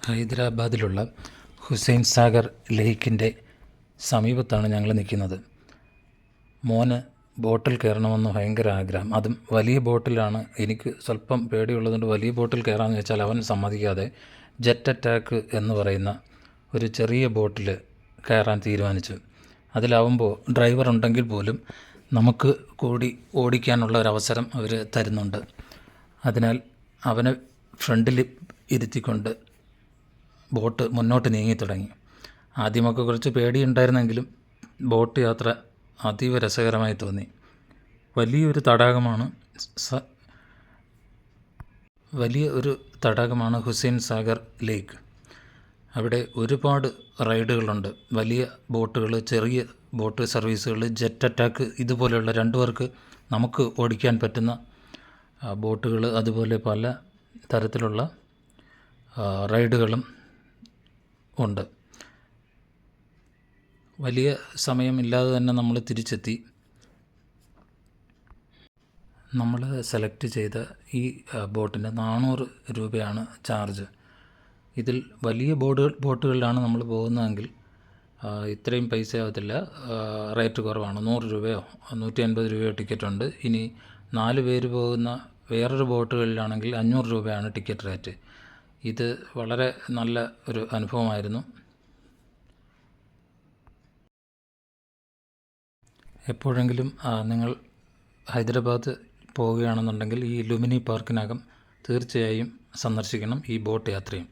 ഹൈദരാബാദിലുള്ള ഹുസൈൻ സാഗർ ലേക്കിൻ്റെ സമീപത്താണ് ഞങ്ങൾ നിൽക്കുന്നത്. മോന് ബോട്ടിൽ കയറണമെന്ന് ഭയങ്കര ആഗ്രഹം. അതും വലിയ ബോട്ടിലാണ്. എനിക്ക് സ്വല്പം പേടിയുള്ളതുകൊണ്ട് വലിയ ബോട്ടിൽ കയറാമെന്ന് വെച്ചാൽ അവൻ സമ്മതിക്കാതെ ജെറ്റ് അറ്റാക്ക് എന്ന് പറയുന്ന ഒരു ചെറിയ ബോട്ടിൽ കയറാൻ തീരുമാനിച്ചു. അതിലാവുമ്പോൾ ഡ്രൈവർ ഉണ്ടെങ്കിൽ പോലും നമുക്ക് കൂടി ഓടിക്കാനുള്ള ഒരവസരം അവർ തരുന്നുണ്ട്. അതിനാൽ അവനെ ഫ്രണ്ടിൽ ഇരുത്തിക്കൊണ്ട് ബോട്ട് മുന്നോട്ട് നീങ്ങി തുടങ്ങി. ആദ്യമൊക്കെ കുറച്ച് പേടിയുണ്ടായിരുന്നെങ്കിലും ബോട്ട് യാത്ര അതീവ രസകരമായി തോന്നി. വലിയ ഒരു തടാകമാണ് ഹുസൈൻ സാഗർ ലേക്ക്. അവിടെ ഒരുപാട് റൈഡുകളുണ്ട്. വലിയ ബോട്ടുകൾ, ചെറിയ ബോട്ട് സർവീസുകൾ, ജെറ്റ് അറ്റാക്ക്, ഇതുപോലെയുള്ള 2 പേർക്ക് നമുക്ക് ഓടിക്കാൻ പറ്റുന്ന ബോട്ടുകൾ, അതുപോലെ പല തരത്തിലുള്ള റൈഡുകളും ഉണ്ട്. വലിയ സമയമില്ലാതെ തന്നെ നമ്മൾ തിരിച്ചെത്തി. നമ്മൾ സെലക്ട് ചെയ്ത ഈ ബോട്ടിന് 400 രൂപയാണ് ചാർജ്. ഇതിൽ വലിയ ബോട്ടുകളിലാണ് നമ്മൾ പോകുന്നതെങ്കിൽ ഇത്രയും പൈസ ആകത്തില്ല, റേറ്റ് കുറവാണ്. 100 രൂപയോ 150 രൂപയോ ടിക്കറ്റുണ്ട്. ഇനി 4 പേര് പോകുന്ന വേറൊരു ബോട്ടുകളിലാണെങ്കിൽ 500 രൂപയാണ് ടിക്കറ്റ് റേറ്റ്. ഇത് വളരെ നല്ല ഒരു അനുഭവമായിരുന്നു. എപ്പോഴെങ്കിലും നിങ്ങൾ ഹൈദരാബാദ് പോവുകയാണെന്നുണ്ടെങ്കിൽ ഈ ലുമിനി പാർക്കിനകം തീർച്ചയായും സന്ദർശിക്കണം ഈ ബോട്ട് യാത്രയും.